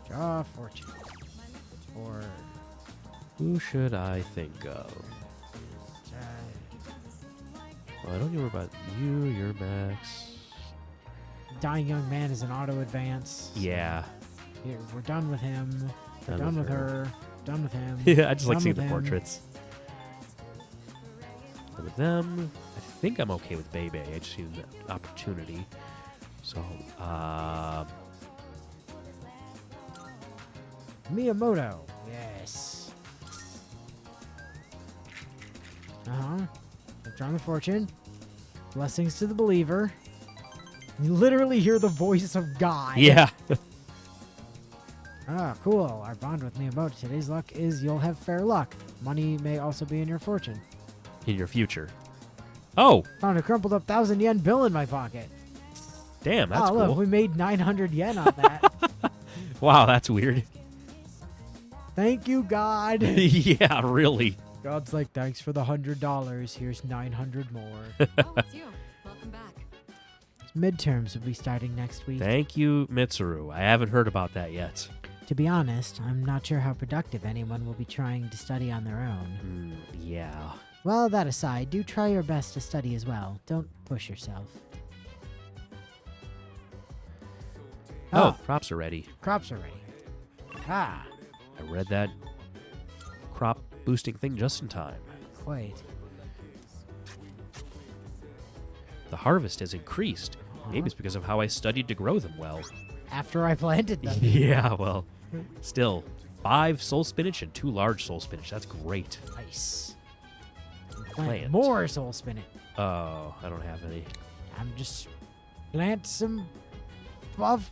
Draw fortune. Or Who should I think of? Well, I don't know about you. You're Max. Dying Young Man is an auto advance. Yeah. Here, we're done with him. We're done with her. Done with him. Yeah, I just like Done seeing with the him. portraits. And with them, I think I'm okay with Bebe. I just need an opportunity. So, Miyamoto. Yes. I've drawn the fortune. Blessings to the believer. You literally hear the voice of God. yeah. Ah, cool. Our bond with Miyamoto. Today's luck is you'll have fair luck. Money may also be in your fortune. In your future. Oh, Found a crumpled up 1,000 yen bill in my pocket. damn, that's Look, cool. we made 900 yen on that. Wow, that's weird. Thank you, God. yeah, really. God's like, thanks for the $100. Here's 900 more. Oh, it's you. Welcome back. Midterms will be starting next week. Thank you, Mitsuru. I haven't heard about that yet. To be honest, I'm not sure how productive anyone will be trying to study on their own. Yeah. Well, that aside, do try your best to study as well. Don't push yourself. Oh, crops are ready. Crops are ready. Ah, I read that crop boosting thing just in time. quite. The harvest has increased. Maybe it's because of how I studied to grow them well. After I planted them. yeah, well, still. 5 soul spinach and 2 large soul spinach. That's great. Nice. Plant. More soul spinach. Oh, I don't have any. I'm just plant some buff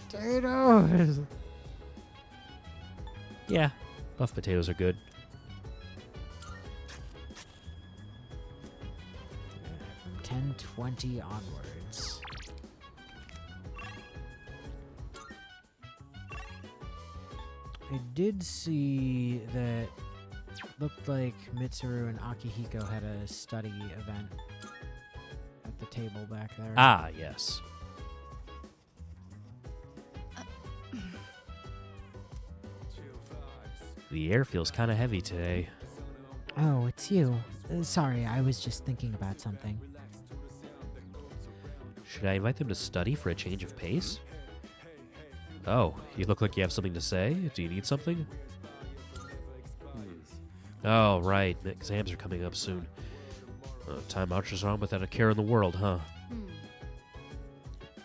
potatoes. Yeah, buff potatoes are good. From 1020 onwards. I did see that looked like Mitsuru and Akihiko had a study event at the table back there. Ah, yes. The air feels kind of heavy today. Oh, it's you. Sorry, I was just thinking about something. Should I invite them to study for a change of pace? Oh, you look like you have something to say. Do you need something? Oh, right. The exams are coming up soon. Time marches on without a care in the world, huh?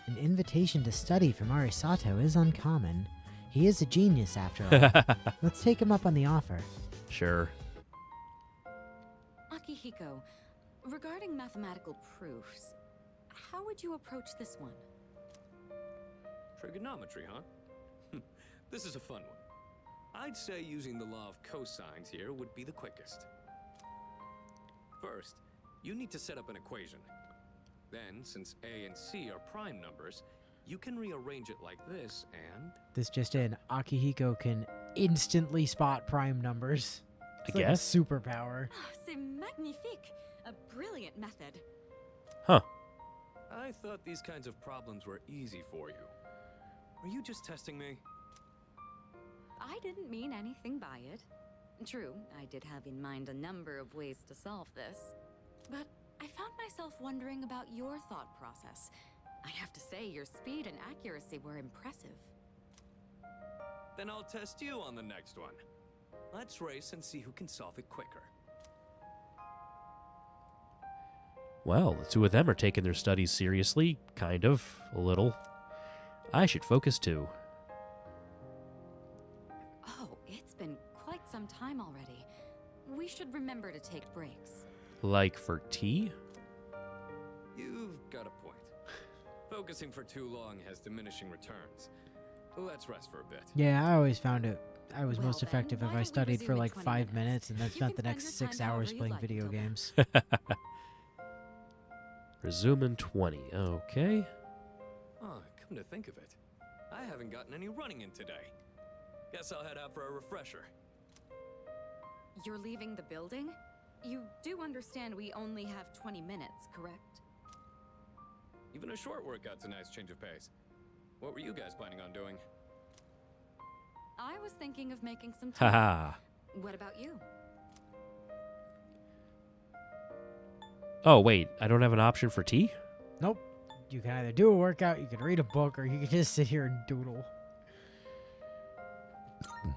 An invitation to study from Arisato is uncommon. He is a genius, after all. Let's take him up on the offer. Sure. Akihiko, regarding mathematical proofs, how would you approach this one? Trigonometry, huh? This is a fun one. I'd say using the law of cosines here would be the quickest. First, you need to set up an equation. Then, since A and C are prime numbers, you can rearrange it like this and... This just in, Akihiko can instantly spot prime numbers. It's like guess. a superpower. C'est magnifique! A brilliant method. Huh. I thought these kinds of problems were easy for you. Were you just testing me? I didn't mean anything by it. True, I did have in mind a number of ways to solve this. But I found myself wondering about your thought process. I have to say, your speed and accuracy were impressive. Then I'll test you on the next one. Let's race and see who can solve it quicker. Well, the two of them are taking their studies seriously. Kind of. A little. I should focus too. Oh, it's been quite some time already. We should remember to take breaks. Like for tea? You've got a point. Focusing for too long has diminishing returns. Let's rest for a bit. Yeah, I always found it. I was Well most then, effective if why I don't we studied for resume in like 20 5 minutes? minutes and then You spent can the spend next your 6 time hours however you playing like video until then. games. Resume in 20. Okay. Oh, come to think of it, I haven't gotten any running in today. Guess I'll head out for a refresher. You're leaving the building? You do understand we only have 20 minutes, correct? Even a short workout's a nice change of pace. What were you guys planning on doing? was thinking of making some tea. Haha. What about you? Oh, wait. I don't have an option for tea? Nope. You can either do a workout, you can read a book, or you can just sit here and doodle.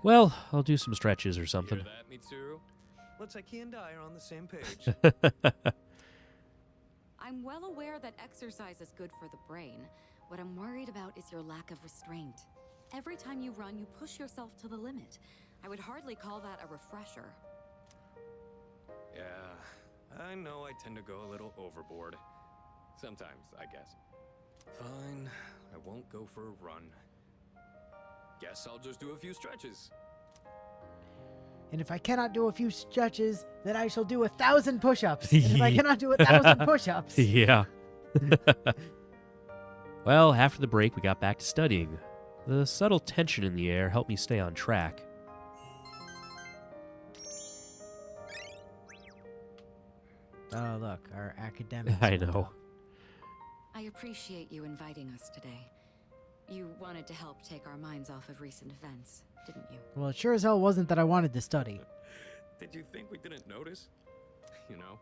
Well, I'll do some stretches or Hear something. that, Mitsuru? Looks like he and I are on the same page. I'm well aware that exercise is good for the brain. What I'm worried about is your lack of restraint. Every time you run, you push yourself to the limit. I would hardly call that a refresher. Yeah, I know I tend to go a little overboard. Sometimes, I guess. Fine, I won't go for a run. Guess I'll just do a few stretches. And if I cannot do a few stretches, then I shall do 1,000 push-ups. And if I cannot do 1,000 push-ups... Yeah. Well, after the break, we got back to studying. The subtle tension in the air helped me stay on track. Oh, look, our academics. I know. I appreciate you inviting us today. You wanted to help take our minds off of recent events, didn't you? Well, it sure as hell wasn't that I wanted to study. Did you think we didn't notice? You know,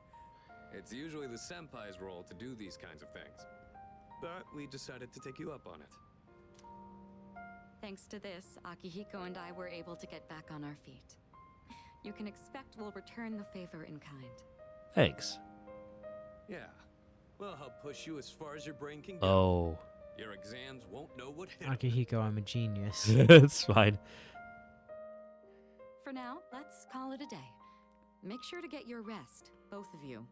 it's usually the senpai's role to do these kinds of things. But we decided to take you up on it. Thanks to this, Akihiko and I were able to get back on our feet. You can expect we'll return the favor in kind. Thanks. Yeah. We'll help push you as far as your brain can go. Oh. Your exams won't know what hit 'em. Akihiko, I'm a genius. It's fine. For now, let's call it a day. Make sure to get your rest, both of you.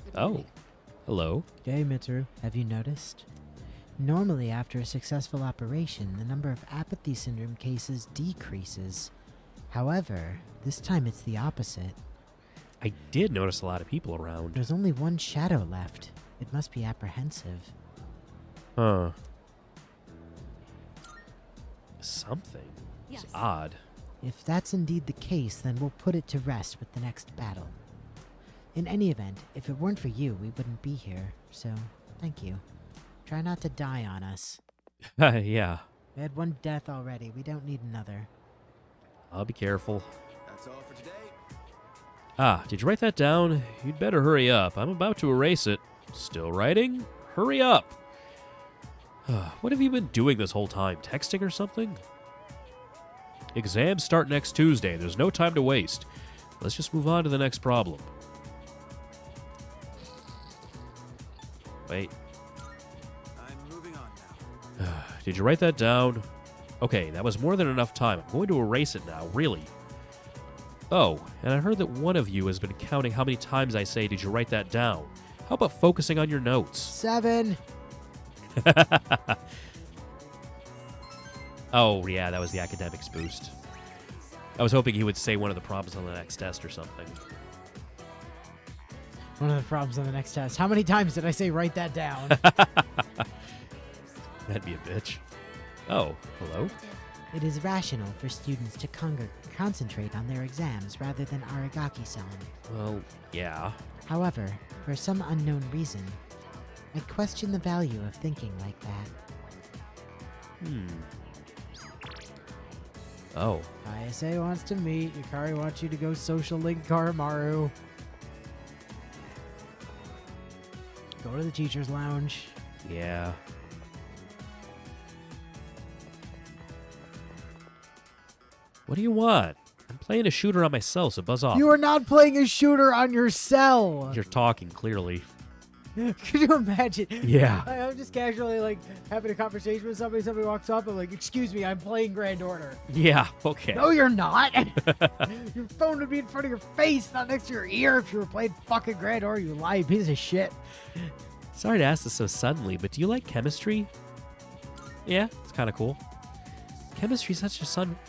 Good Oh. morning. Hello. Hey, Mitsuru, have you noticed? Normally, after a successful operation, the number of apathy syndrome cases decreases. However, this time it's the opposite. I did notice a lot of people around. There's only one shadow left. It must be apprehensive. Huh. Something. Yes. It's odd. If that's indeed the case, then we'll put it to rest with the next battle. In any event, if it weren't for you, we wouldn't be here. So, thank you. Try not to die on us. Yeah. We had one death already. We don't need another. I'll be careful. That's all for today. Ah, did you write that down? You'd better hurry up. I'm about to erase it. Still writing? Hurry up. What have you been doing this whole time? Texting or something? Exams start next Tuesday. There's no time to waste. Let's just move on to the next problem. Wait. I'm moving on now. Did you write that down? Okay, that was more than enough time. I'm going to erase it now, really. Oh, and I heard that one of you has been counting how many times I say, did you write that down? How about focusing on your notes? 7. Oh, yeah, that was the academics boost. I was hoping he would say one of the problems on the next test or something. One of the problems on the next test. How many times did I say write that down? That'd be a bitch. Oh, hello? It is rational for students to concentrate on their exams rather than aragaki-san. Well, yeah. However, for some unknown reason, I question the value of thinking like that. Oh. ISA wants to meet. Yukari wants you to go social link Karamaru. Go to the teacher's lounge. Yeah. What do you want? I'm playing a shooter on myself, so buzz off. You are not playing a shooter on your cell. You're talking, clearly. Could you imagine? Yeah. I'm just casually like having a conversation with somebody. Somebody walks up and like, excuse me, I'm playing Grand Order. Yeah, okay. No, you're not. Your phone would be in front of your face, not next to your ear if you were playing fucking Grand Order, you lying piece of shit. Sorry to ask this so suddenly, but do you like chemistry? Yeah, it's kind of cool. Chemistry is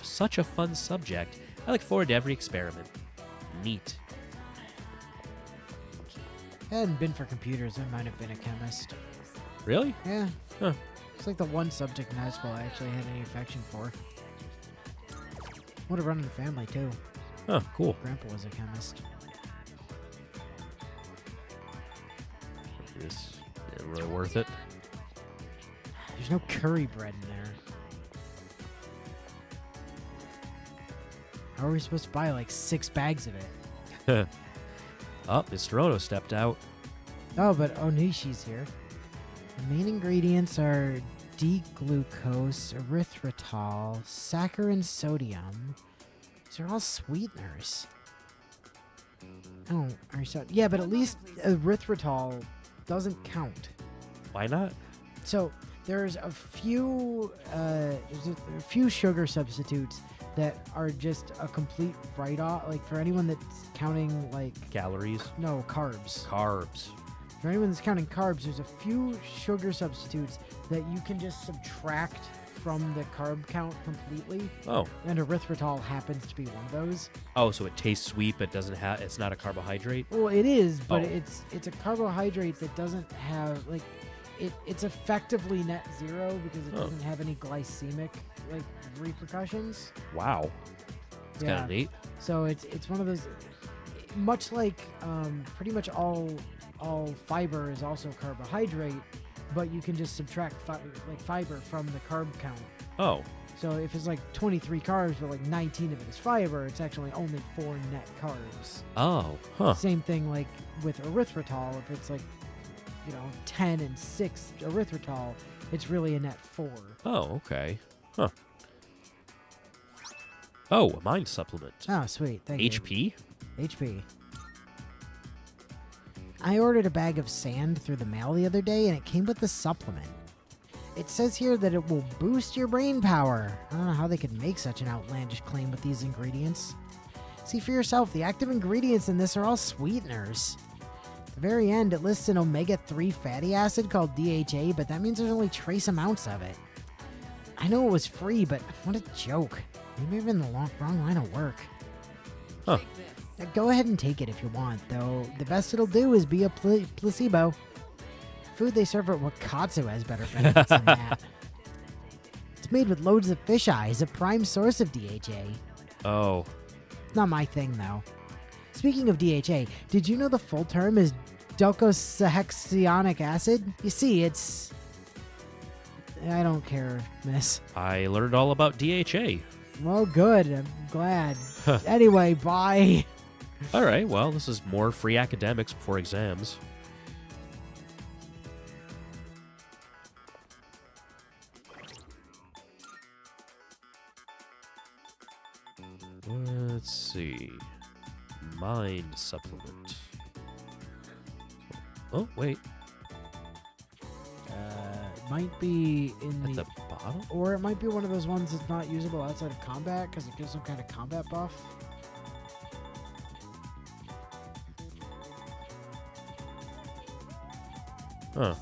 such a fun subject. I look forward to every experiment. Neat. If it hadn't been for computers, I might have been a chemist. Really? Yeah. Huh. It's like the one subject in high school I actually had any affection for. Would have run in the family too. Huh, cool. Grandpa was a chemist. This isn't really worth it. There's no curry bread in there. How are we supposed to buy like 6 bags of it? Oh, Mr. Ono stepped out. Oh, but Onishi's here. The main ingredients are D-glucose, erythritol, saccharin, sodium. These are all sweeteners. Oh, yeah, but at least erythritol doesn't count. Why not? So there's a few sugar substitutes that are just a complete write-off. Like for anyone that's counting like Calories. no carbs. Carbs. For anyone that's counting carbs, there's a few sugar substitutes that you can just subtract from the carb count completely. Oh. And erythritol happens to be one of those. Oh, so it tastes sweet, but doesn't have. It's not a carbohydrate. Well, it is, but Oh. it's a carbohydrate that doesn't have like it's effectively net zero because it Oh. doesn't have any glycemic like repercussions. Wow. It's kind of neat. So it's one of those, much like pretty much all fiber is also carbohydrate, but you can just subtract fiber from the carb count. Oh. So if it's like 23 carbs, but like 19 of it is fiber, it's actually only 4 net carbs. Oh. Huh. Same thing like with erythritol. If it's like 10 and 6 erythritol, it's really a net 4. Oh. Okay. Huh. Oh, a mind supplement. Oh, sweet. Thank you. HP. HP. I ordered a bag of sand through the mail the other day, and it came with a supplement. It says here that it will boost your brain power. I don't know how they could make such an outlandish claim with these ingredients. See for yourself, the active ingredients in this are all sweeteners. At the very end, it lists an omega-3 fatty acid called DHA, but that means there's only trace amounts of it. I know it was free, but what a joke. Maybe I'm in the wrong line of work. Huh. Now, go ahead and take it if you want, though the best it'll do is be a placebo. Food they serve at Wakatsu has better benefits than that. It's made with loads of fish eyes, a prime source of DHA. Oh. It's not my thing, though. Speaking of DHA, did you know the full term is docosahexaenoic acid? You see, it's... I don't care, miss. I learned all about DHA. Well, good. I'm glad. Anyway, bye. All right. Well, this is more free academics before exams. Let's see. Mind supplement. Oh, wait. It might be in At the... the bottom? Or it might be one of those ones that's not usable outside of combat because it gives some kind of combat buff. Huh.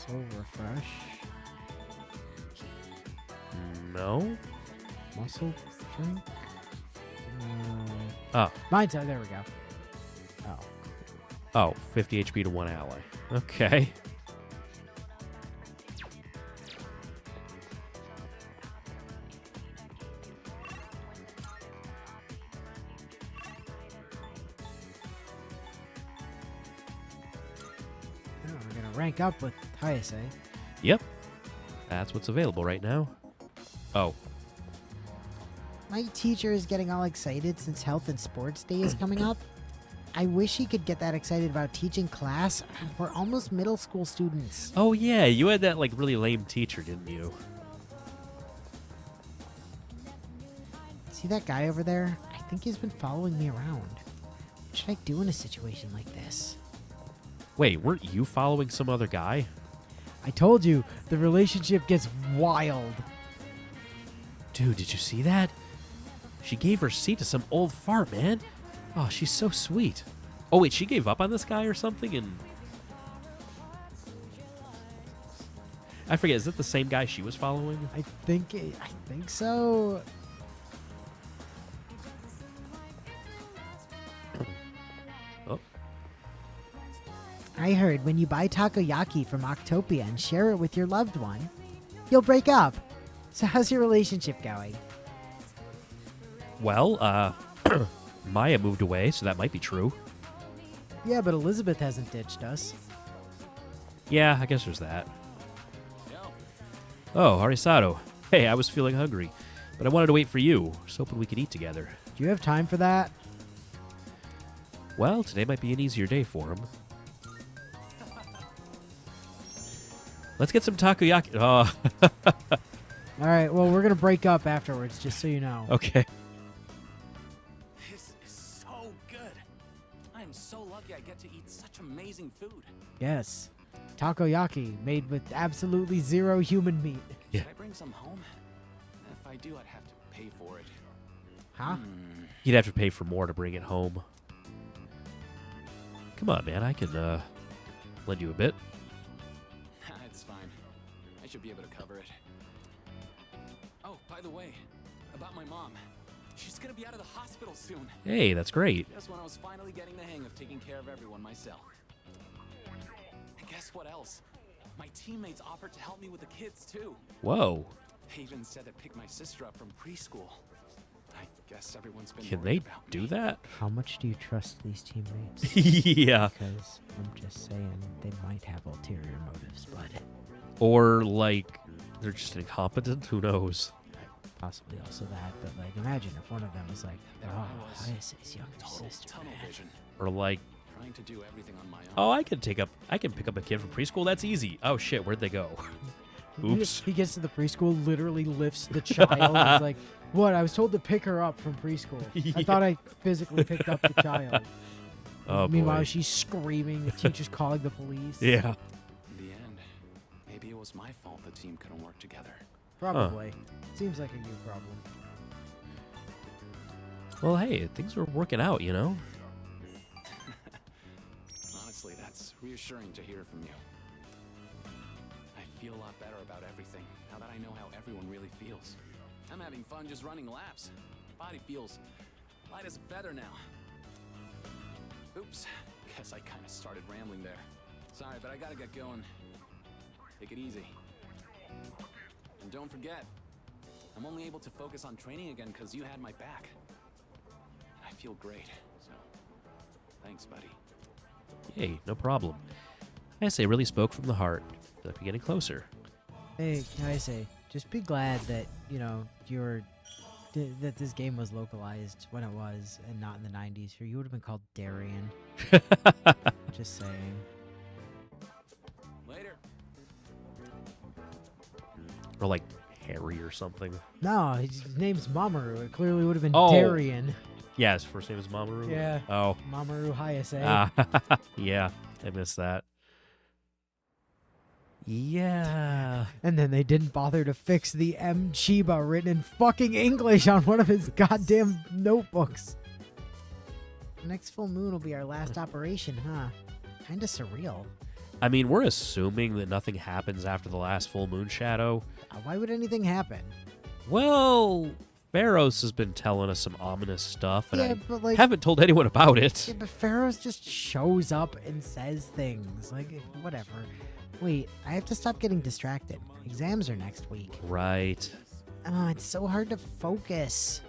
Soul refresh. No? Muscle drink. Oh. Mine's there we go. Oh. Oh, 50 HP to 1 ally. Okay. Oh, we're gonna rank up with Hayase. Yep. That's what's available right now. Oh. My teacher is getting all excited since Health and Sports Day is coming up. I wish he could get that excited about teaching class. We're almost middle school students. Oh, yeah. You had that, like, really lame teacher, didn't you? See that guy over there? I think he's been following me around. What should I do in a situation like this? Wait, weren't you following some other guy? I told you, the relationship gets wild. Dude, did you see that? She gave her seat to some old fart, man. Oh, she's so sweet. Oh, wait, she gave up on this guy or something? And I forget, is that the same guy she was following? I think so. Oh. I heard when you buy takoyaki from Octopia and share it with your loved one, you'll break up. So how's your relationship going? Well, Maya moved away, so that might be true. Yeah, but Elizabeth hasn't ditched us. Yeah, I guess there's that. Oh, Arisato. Hey, I was feeling hungry, but I wanted to wait for you. I was hoping we could eat together. Do you have time for that? Well, today might be an easier day for him. Let's get some takoyaki. Oh, All right, well, we're going to break up afterwards, just so you know. okay. This is so good. I am so lucky I get to eat such amazing food. Yes. Takoyaki, made with absolutely zero human meat. Yeah. Should I bring some home? If I do, I'd have to pay for it. Huh? You'd have to pay for more to bring it home. Come on, man. I can lend you a bit. It's fine. I should be able to cover it. Oh, by the way, about my mom. She's gonna be out of the hospital soon. Hey, that's great. Just when I was finally getting the hang of taking care of everyone myself. And guess what else? My teammates offered to help me with the kids too. Whoa. They even said to pick my sister up from preschool. I guess everyone's been Can worried they about do me. that? How much do you trust these teammates? Yeah. Because I'm just saying, they might have ulterior motives, bud. Or, like, they're just incompetent? Who knows? Possibly also that, but like, imagine if one of them was like, There "Oh, I was, Hayase's younger Total sister." tunnel Man. vision. Or, like, Trying to do everything on my own. oh, I can pick up a kid from preschool. That's easy. Oh, shit. Where'd they go? Oops. He gets to the preschool, literally lifts the child. And is like, "What? I was told to pick her up from preschool. I Yeah. thought I physically picked up the child." Oh, Meanwhile, boy. she's screaming. The teacher's calling the police. Yeah. In the end, maybe it was my fault the team couldn't work together. Probably. Seems like a you problem. Well, hey, things are working out, you know? Honestly, that's reassuring to hear from you. I feel a lot better about everything now that I know how everyone really feels. I'm having fun just running laps. My body feels light as a feather now. Oops, guess I kind of started rambling there. Sorry, but I gotta get going. Take it easy. And don't forget, I'm only able to focus on training again because you had my back. And I feel great, so thanks, buddy. Hey, no problem. I say really spoke from the heart. I feel like we're getting closer. Hey, can I say, just be glad that, you know, that this game was localized when it was and not in the 90s, or you would have been called Darian. Just saying. Later. Or like Harry or something. No, his name's Mamoru. It clearly would have been Oh. Darian. Yeah, his first name is Mamoru? Yeah. Oh. Mamoru Hayase. Yeah, I missed that. Yeah. And then they didn't bother to fix the M. Chiba written in fucking English on one of his goddamn notebooks. Next full moon will be our last operation, huh? Kinda surreal. I mean, we're assuming that nothing happens after the last full moon shadow. Why would anything happen? Well, Pharaohs has been telling us some ominous stuff, and Yeah, I but like, haven't told anyone about it. yeah, but Pharaohs just shows up and says things. Like, whatever. Wait, I have to stop getting distracted. Exams are next week. Right. Oh, it's so hard to focus.